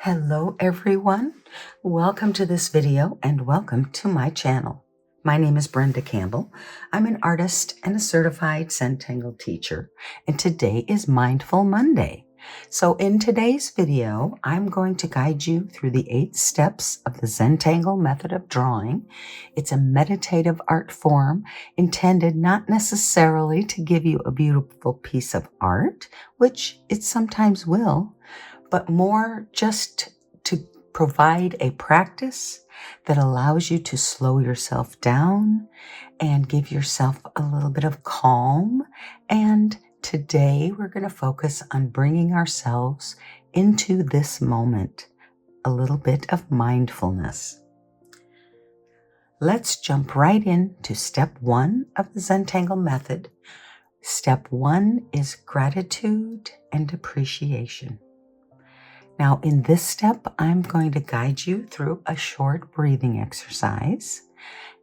Hello everyone, welcome to this video and welcome to my channel. My name is Brenda Campbell. I'm an artist and a certified Zentangle teacher, and today is Mindful Monday. So in today's video, I'm going to guide you through the 8 steps of the Zentangle method of drawing. It's a meditative art form intended not necessarily to give you a beautiful piece of art, which it sometimes will, but more just to provide a practice that allows you to slow yourself down and give yourself a little bit of calm. And today we're going to focus on bringing ourselves into this moment, a little bit of mindfulness. Let's jump right into step 1 of the Zentangle method. Step 1 is gratitude and appreciation. Now, in this step, I'm going to guide you through a short breathing exercise,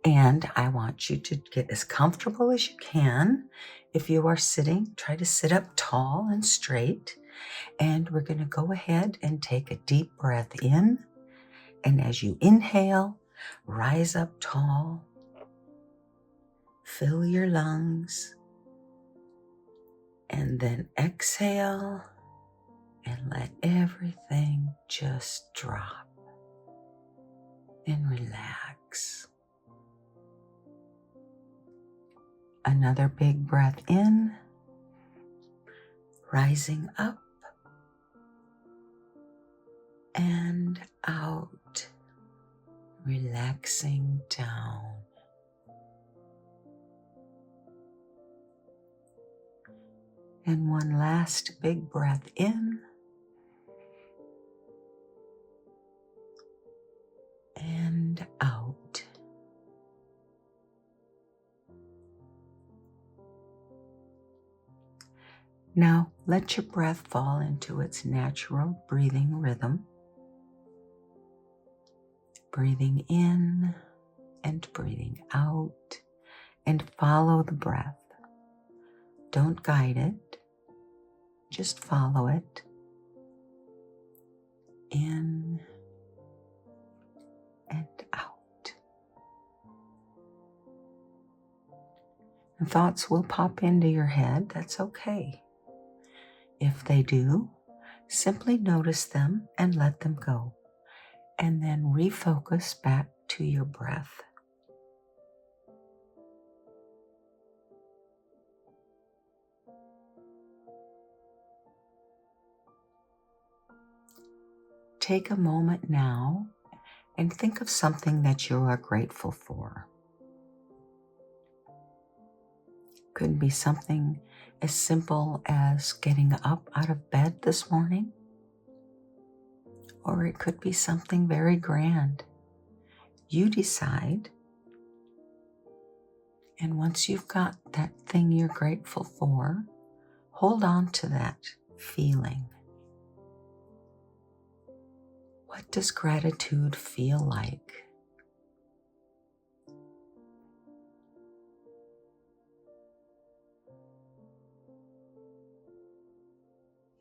and I want you to get as comfortable as you can. If you are sitting, try to sit up tall and straight, and we're going to go ahead and take a deep breath in, and as you inhale, rise up tall, fill your lungs, and then exhale. And let everything just drop and relax. Another big breath in, rising up and out, relaxing down. And one last big breath in. And out. Now let your breath fall into its natural breathing rhythm. Breathing in and breathing out, and follow the breath. Don't guide it, just follow it. In and out. And thoughts will pop into your head. That's okay. If they do, simply notice them and let them go. And then refocus back to your breath. Take a moment now and think of something that you are grateful for. Could be something as simple as getting up out of bed this morning, or it could be something very grand. You decide, and once you've got that thing you're grateful for, hold on to that feeling. What does gratitude feel like?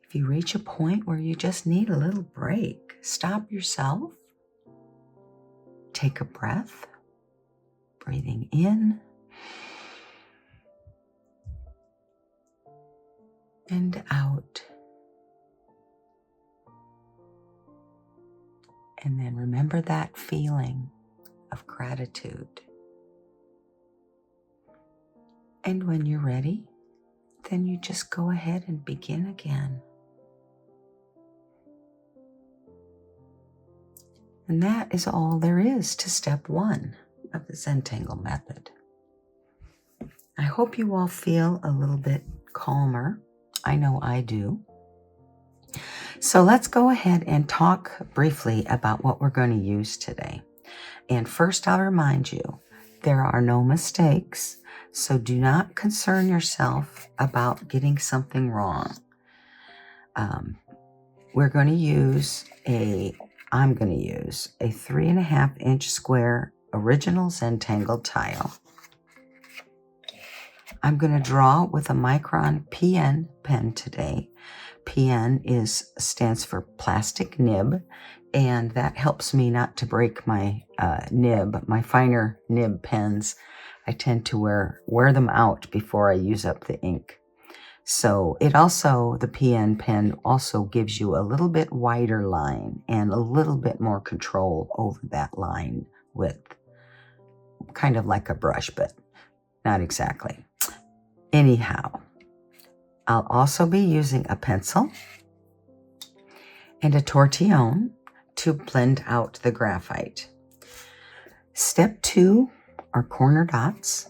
If you reach a point where you just need a little break, stop yourself, take a breath, breathing in and out. And then remember that feeling of gratitude. And when you're ready, then you just go ahead and begin again. And that is all there is to step 1 of the Zentangle method. I hope you all feel a little bit calmer. I know I do. So let's go ahead and talk briefly about what we're going to use today. And first, I'll remind you, there are no mistakes, so do not concern yourself about getting something wrong. I'm going to use a 3.5 inch square original Zentangle tile. I'm going to draw with a Micron PN pen today, PN stands for plastic nib, and that helps me not to break my nib, my finer nib pens. I tend to wear them out before I use up the ink. So the PN pen also gives you a little bit wider line and a little bit more control over that line width. Kind of like a brush, but not exactly. Anyhow, I'll also be using a pencil and a tortillon to blend out the graphite. Step 2 are corner dots.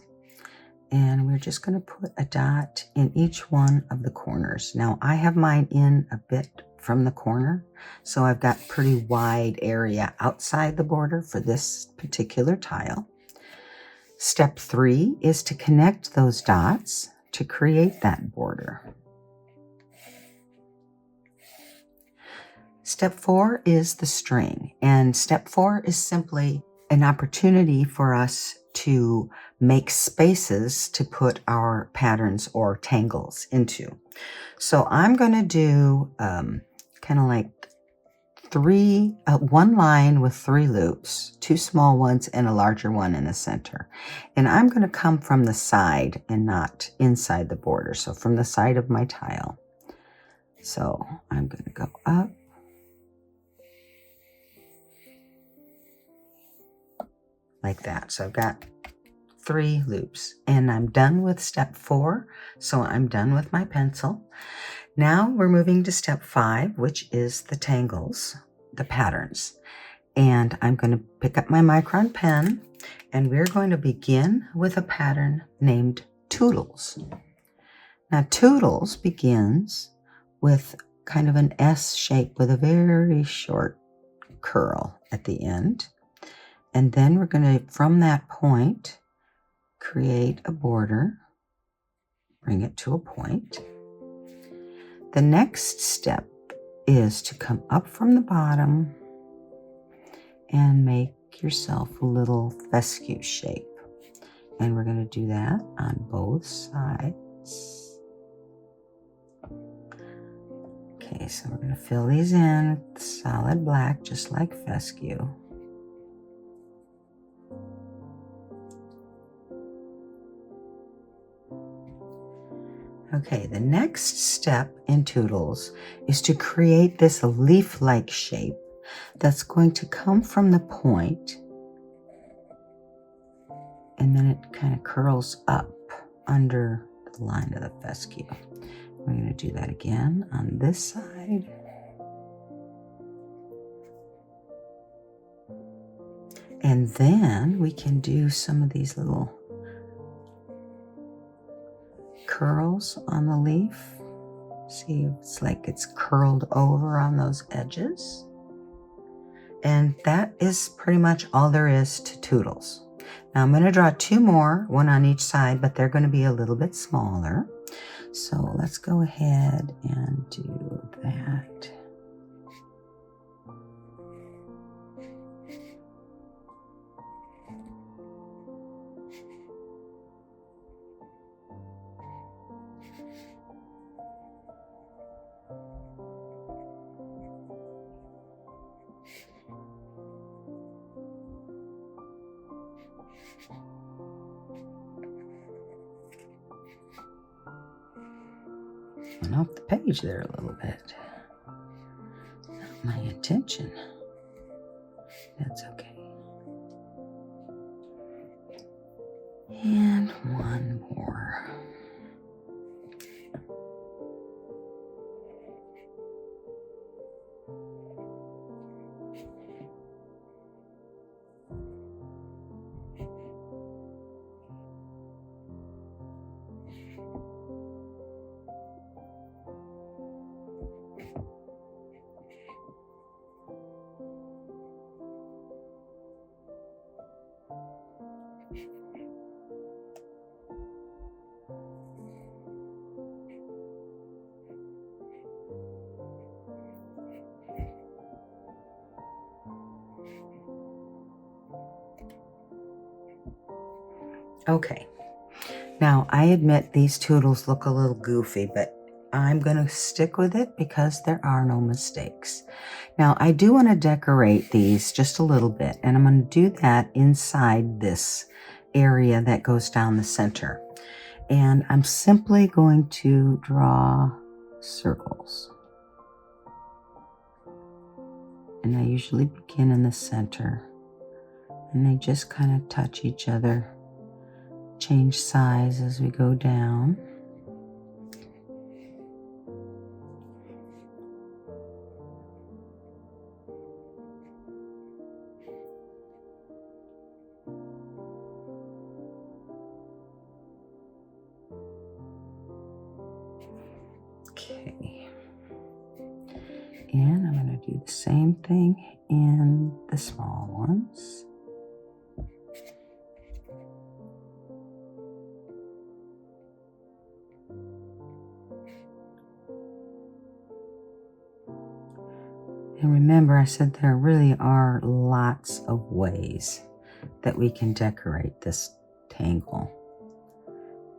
And we're just going to put a dot in each one of the corners. Now, I have mine in a bit from the corner, so I've got pretty wide area outside the border for this particular tile. Step 3 is to connect those dots to create that border. Step 4 is the string, and step 4 is simply an opportunity for us to make spaces to put our patterns or tangles into. So I'm going to do kind of like one line with 3 loops, 2 small ones and a larger one in the center. And I'm going to come from the side and not inside the border. So from the side of my tile. So I'm going to go up. Like that. So I've got 3 loops and I'm done with step 4. So I'm done with my pencil. Now we're moving to step 5, which is the tangles, the patterns. And I'm going to pick up my micron pen and we're going to begin with a pattern named Toodles. Now Toodles begins with kind of an S shape with a very short curl at the end. And then we're going to, from that point, create a border, bring it to a point. The next step is to come up from the bottom and make yourself a little fescue shape. And we're going to do that on both sides. Okay, so we're going to fill these in with solid black, just like fescue. Okay, the next step in Toodles is to create this leaf-like shape that's going to come from the point, and then it kind of curls up under the line of the fescue. We're going to do that again on this side. And then we can do some of these little curls on the leaf. See, it's like it's curled over on those edges. And that is pretty much all there is to Toodles. Now I'm going to draw 2 more, one on each side, but they're going to be a little bit smaller. So let's go ahead and do that. Went off the page there a little bit. Not my intention. That's okay. And one more. Okay, now I admit these Toodles look a little goofy, but I'm going to stick with it because there are no mistakes. Now, I do want to decorate these just a little bit, and I'm going to do that inside this area that goes down the center. And I'm simply going to draw circles. And I usually begin in the center, and they just kind of touch each other, change size as we go down. Okay. And I'm going to do the same thing in the small ones. And remember, I said there really are lots of ways that we can decorate this tangle.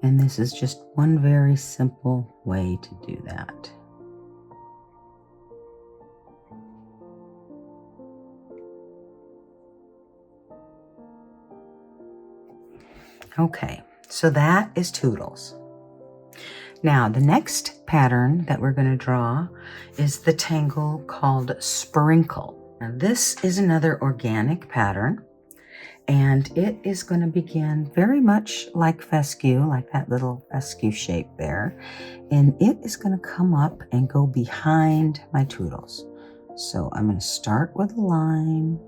And this is just one very simple way to do that. Okay, so that is Toodles. Now, the next pattern that we're going to draw is the tangle called Sprinkle. Now, this is another organic pattern, and it is going to begin very much like fescue, like that little fescue shape there, and it is going to come up and go behind my Toodles. So I'm going to start with a line,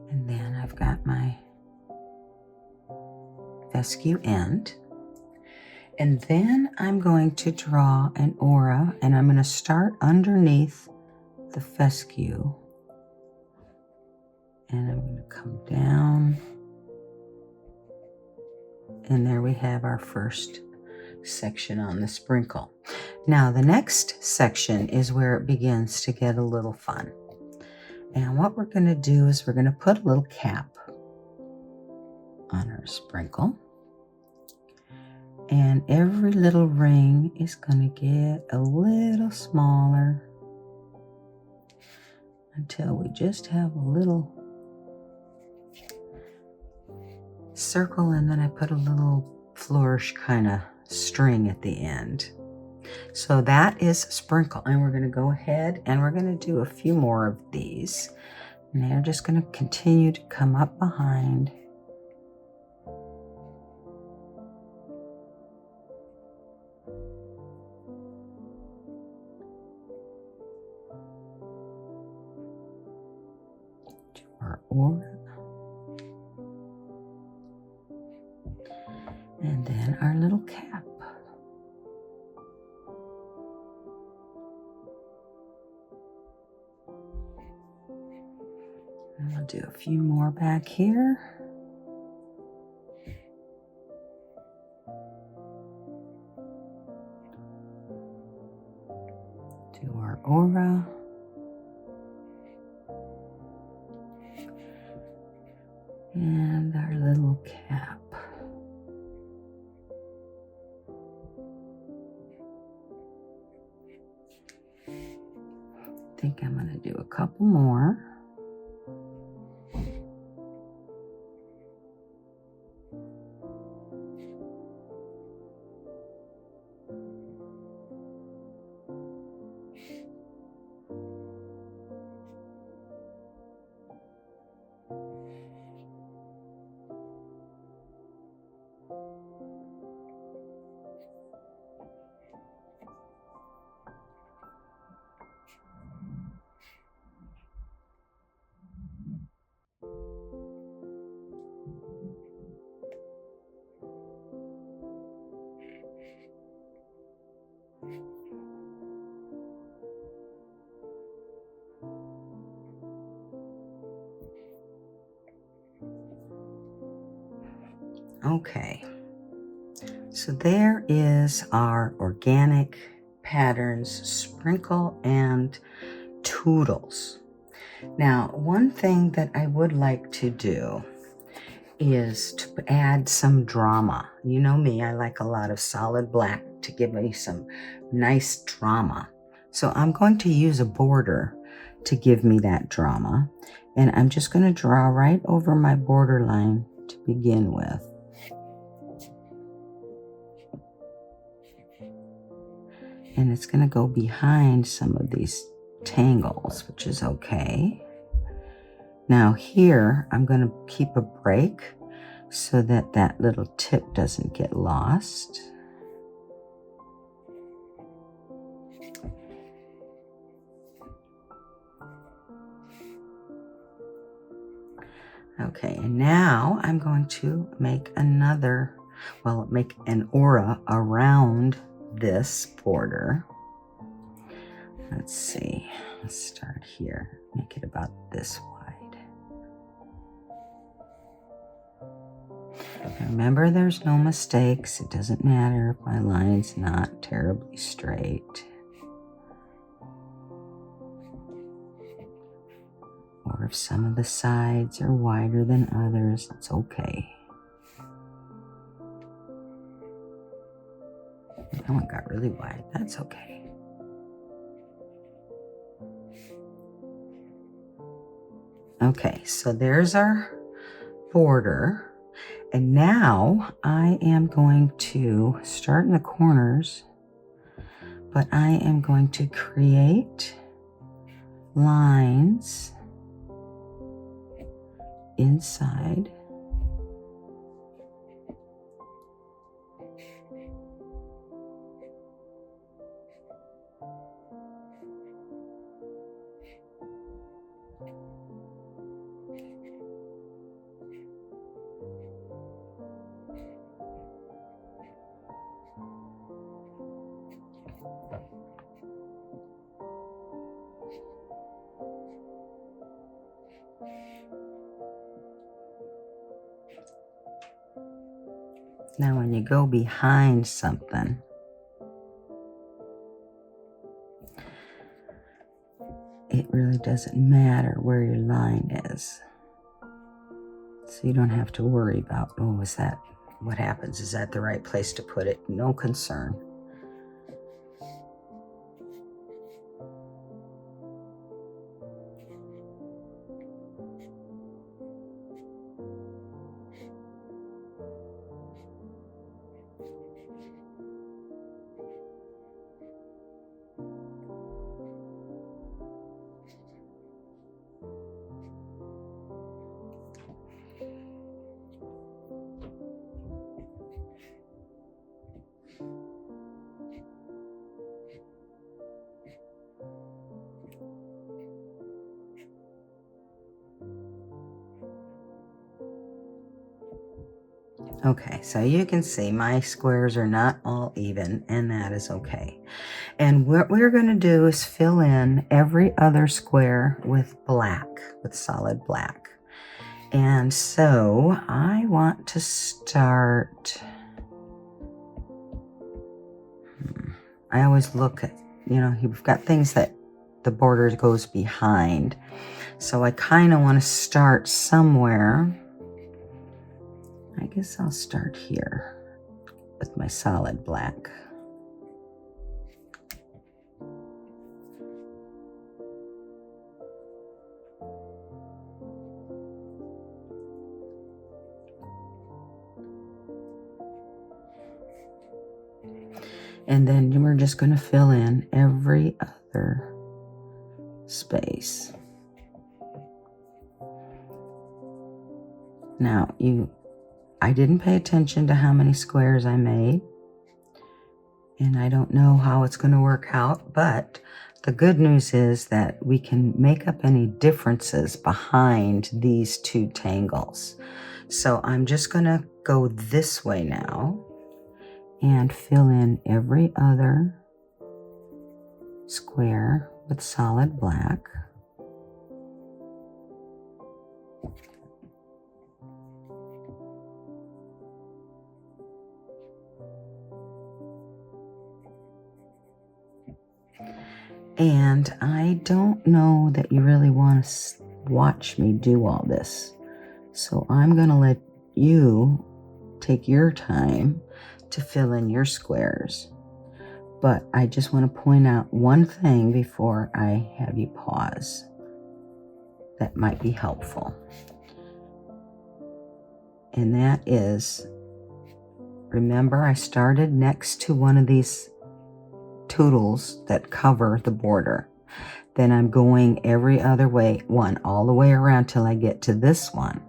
and then I've got my fescue end, and then I'm going to draw an aura, and I'm going to start underneath the fescue, and I'm going to come down, and there we have our first section on the sprinkle. Now the next section is where it begins to get a little fun, and what we're going to do is we're going to put a little cap on our sprinkle, and every little ring is going to get a little smaller until we just have a little circle, and then I put a little flourish kind of string at the end. So that is sprinkle, and we're going to go ahead and we're going to do a few more of these, and they're just going to continue to come up behind. To our aura, and then our little cap. And I'll do a few more back here. Do our aura. And our little cap. I think I'm going to do a couple more. Okay, so there is our organic patterns, Sprinkle and Toodles. Now, one thing that I would like to do is to add some drama. You know me, I like a lot of solid black to give me some nice drama. So I'm going to use a border to give me that drama. And I'm just going to draw right over my border line to begin with. And it's going to go behind some of these tangles, which is okay. Now here, I'm going to keep a break so that that little tip doesn't get lost. Okay, and now I'm going to make make an aura around this border. Let's see, let's start here, make it about this wide. Remember, there's no mistakes. It doesn't matter if my line's not terribly straight, or if some of the sides are wider than others. It's okay. That one got really wide. That's okay. Okay, so there's our border. And now I am going to start in the corners, but I am going to create lines inside. Now when you go behind something, it really doesn't matter where your line is. So you don't have to worry about, oh, is that, what happens? Is that the right place to put it? No concern. Okay, so you can see my squares are not all even, and that is okay. And what we're going to do is fill in every other square with black, with solid black. And so I want to start, I always look at, you've got things that the border goes behind. So I kind of want to start somewhere. I guess I'll start here with my solid black. And then we're just going to fill in every other space. Now, I didn't pay attention to how many squares I made, and I don't know how it's going to work out, but the good news is that we can make up any differences behind these two tangles. So I'm just going to go this way now and fill in every other square with solid black. And I don't know that you really want to watch me do all this. So I'm going to let you take your time to fill in your squares. But I just want to point out one thing before I have you pause that might be helpful. And that is, remember I started next to one of these tootles that cover the border. Then I'm going every other way, all the way around till I get to this one.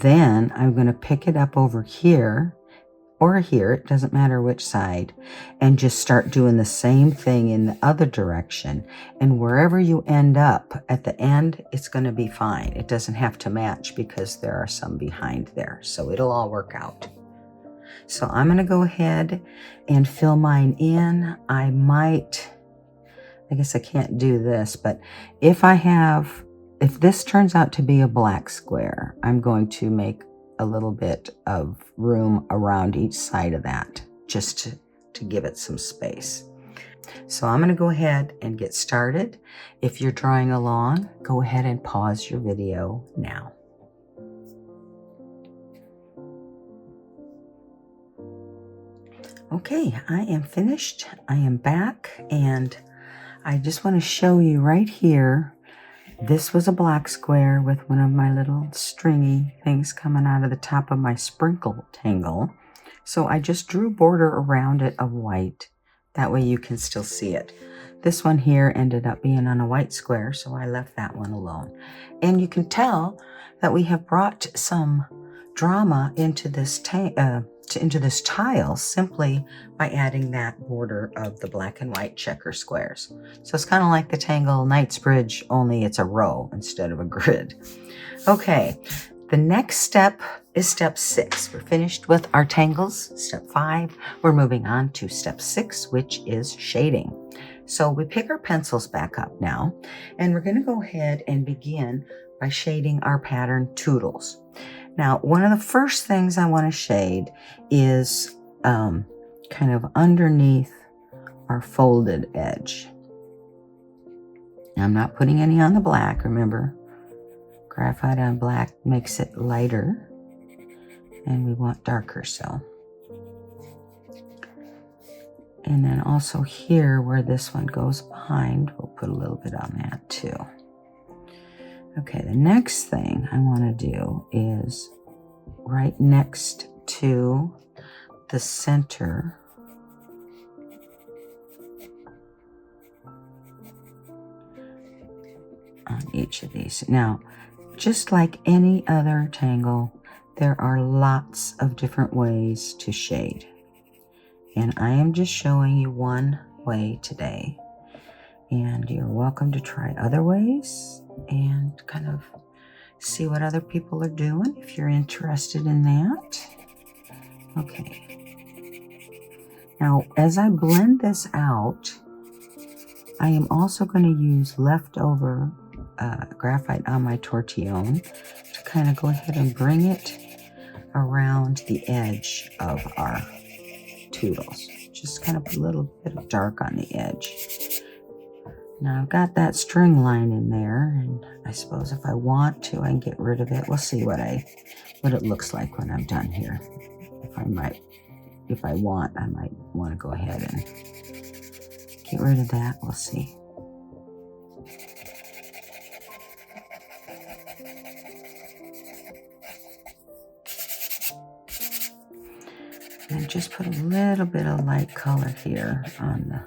Then I'm going to pick it up over here or here, it doesn't matter which side, and just start doing the same thing in the other direction. And wherever you end up at the end, it's going to be fine. It doesn't have to match because there are some behind there. So it'll all work out. So I'm going to go ahead and fill mine in. I guess I can't do this, but if this turns out to be a black square, I'm going to make a little bit of room around each side of that, just to give it some space. So I'm going to go ahead and get started. If you're drawing along, go ahead and pause your video now. Okay, I am finished. I am back, and I just want to show you right here. This was a black square with one of my little stringy things coming out of the top of my sprinkle tangle. So I just drew a border around it of white. That way you can still see it. This one here ended up being on a white square, so I left that one alone. And you can tell that we have brought some drama into this tile simply by adding that border of the black and white checker squares. So it's kind of like the Tangle Knightsbridge, only it's a row instead of a grid. Okay, the next step is step 6. We're finished with our tangles. Step 5, we're moving on to step 6, which is shading. So we pick our pencils back up now, and we're going to go ahead and begin by shading our pattern tootles. Now, one of the first things I want to shade is kind of underneath our folded edge. Now, I'm not putting any on the black, remember, graphite on black makes it lighter, and we want darker so. And then also here where this one goes behind, we'll put a little bit on that too. Okay, the next thing I want to do is right next to the center on each of these. Now, just like any other tangle, there are lots of different ways to shade. And I am just showing you one way today. And you're welcome to try other ways and kind of see what other people are doing if you're interested in that. Okay. Now, as I blend this out, I am also going to use leftover graphite on my tortillon to kind of go ahead and bring it around the edge of our tootles. Just kind of a little bit of dark on the edge. Now I've got that string line in there, and I suppose if I want to, I can get rid of it. We'll see what it looks like when I'm done here. If I want, I might want to go ahead and get rid of that. We'll see. And just put a little bit of light color here on the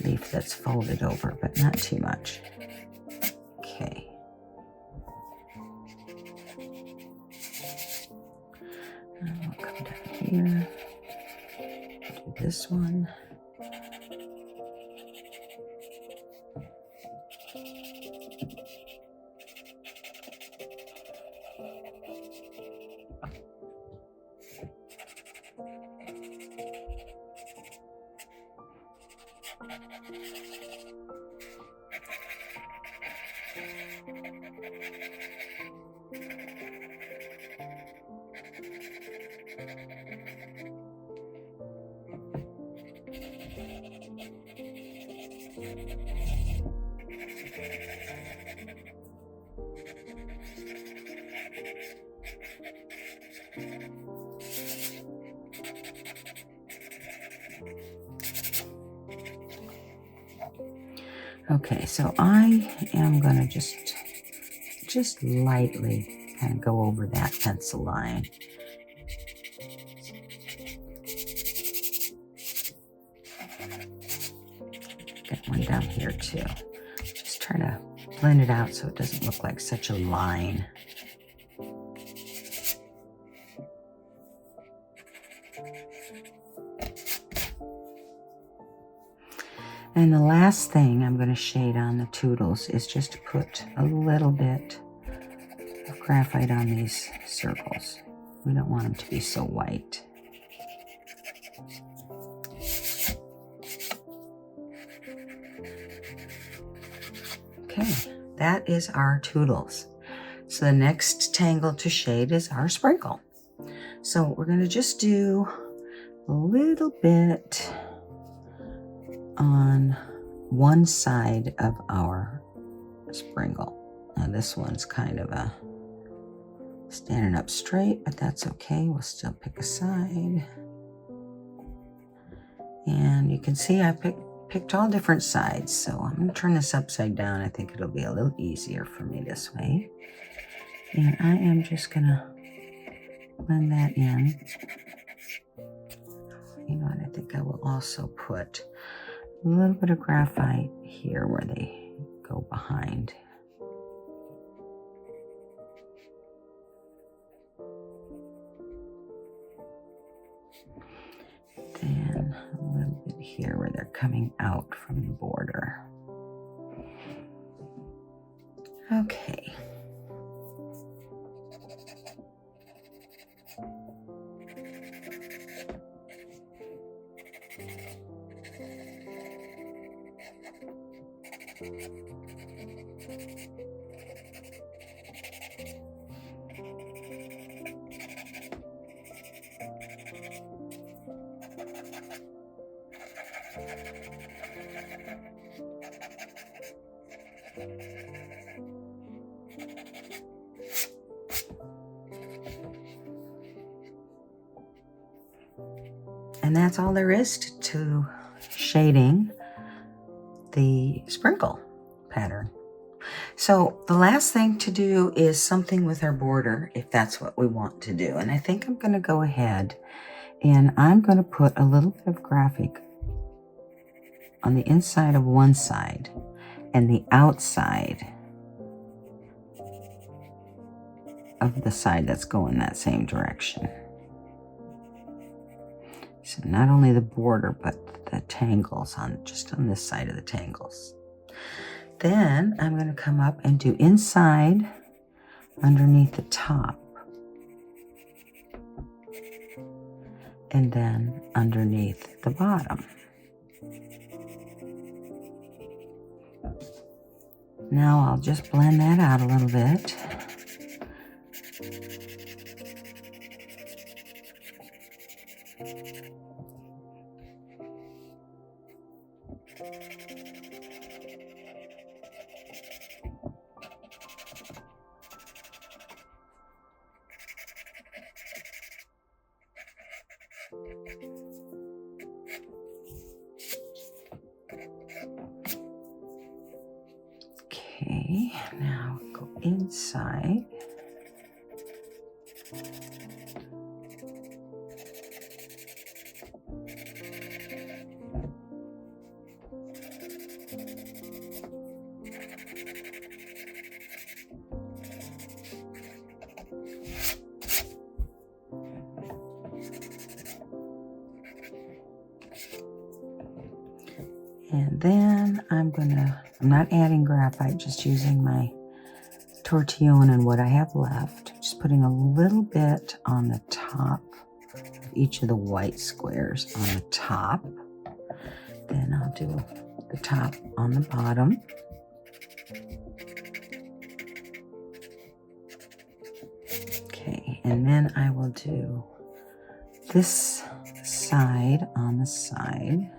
leaf that's folded over, but not too much. Okay. And we'll come down here, do this one. Okay, so I am going to just lightly kind of go over that pencil line. Got one down here too. Just try to blend it out so it doesn't look like such a line. And the last thing I'm going to shade on the toodles is just to put a little bit of graphite on these circles. We don't want them to be so white. Okay, that is our toodles. So the next tangle to shade is our sprinkle. So we're going to just do a little bit on one side of our sprinkle. Now this one's kind of a standing up straight, but that's okay. We'll still pick a side. And you can see I picked all different sides, so I'm going to turn this upside down. I think it'll be a little easier for me this way. And I am just going to blend that in. You know what, I think I will also put a little bit of graphite here where they go behind. Then a little bit here where they're coming out from the border. Okay. And that's all there is to shading the sprinkle pattern. So the last thing to do is something with our border, if that's what we want to do. And I think I'm going to go ahead and I'm going to put a little bit of graphic on the inside of one side and the outside of the side that's going that same direction. So not only the border, but the tangles just on this side of the tangles. Then I'm going to come up and do inside underneath the top. And then underneath the bottom. Now I'll just blend that out a little bit. Okay, now go inside. And then I'm not adding graphite, just using my tortillon and what I have left. Just putting a little bit on the top of each of the white squares on the top. Then I'll do the top on the bottom. Okay, and then I will do this side on the side.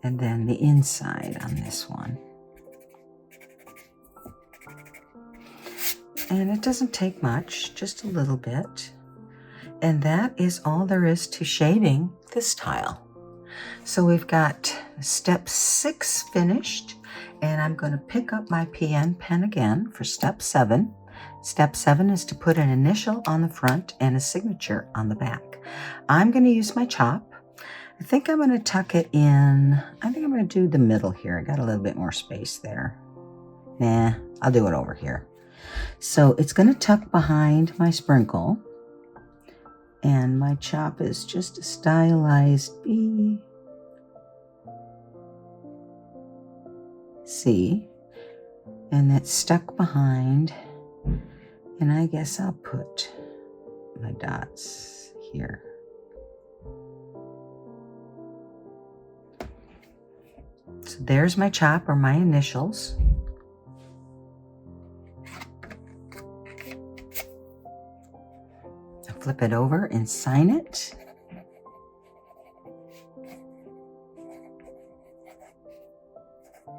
And then the inside on this one. And it doesn't take much, just a little bit. And that is all there is to shading this tile. So we've got step 6 finished, and I'm going to pick up my PN pen again for step 7. Step 7 is to put an initial on the front and a signature on the back. I'm going to use my chop. I think I'm going to tuck it in. I think I'm going to do the middle here. I got a little bit more space there. Nah, I'll do it over here. So it's going to tuck behind my sprinkle. And my chop is just a stylized B, C, and it's stuck behind. And I guess I'll put my dots here. So there's my chop, or my initials. I'll flip it over and sign it.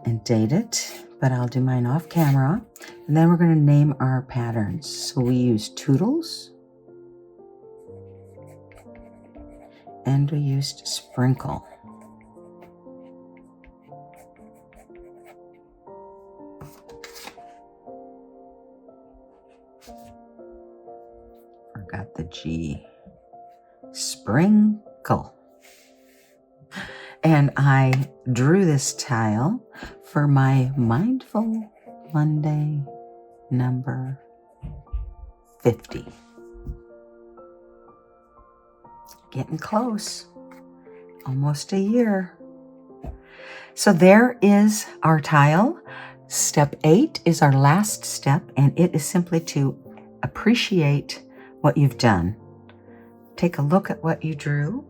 And date it, but I'll do mine off camera. And then we're going to name our patterns. So we use Toodles. And we used Sprinkle. Forgot the G. Sprinkle. And I drew this tile for my Mindful Monday number 50. Getting close. Almost a year. So there is our tile. Step 8 is our last step, and it is simply to appreciate what you've done. Take a look at what you drew.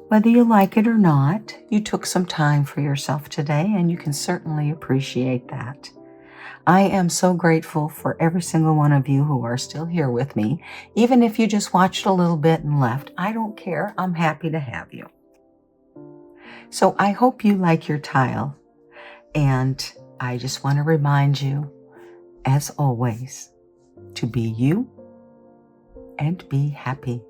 Whether you like it or not, you took some time for yourself today, and you can certainly appreciate that. I am so grateful for every single one of you who are still here with me. Even if you just watched a little bit and left, I don't care. I'm happy to have you. So I hope you like your tile, and I just want to remind you, as always, to be you and be happy.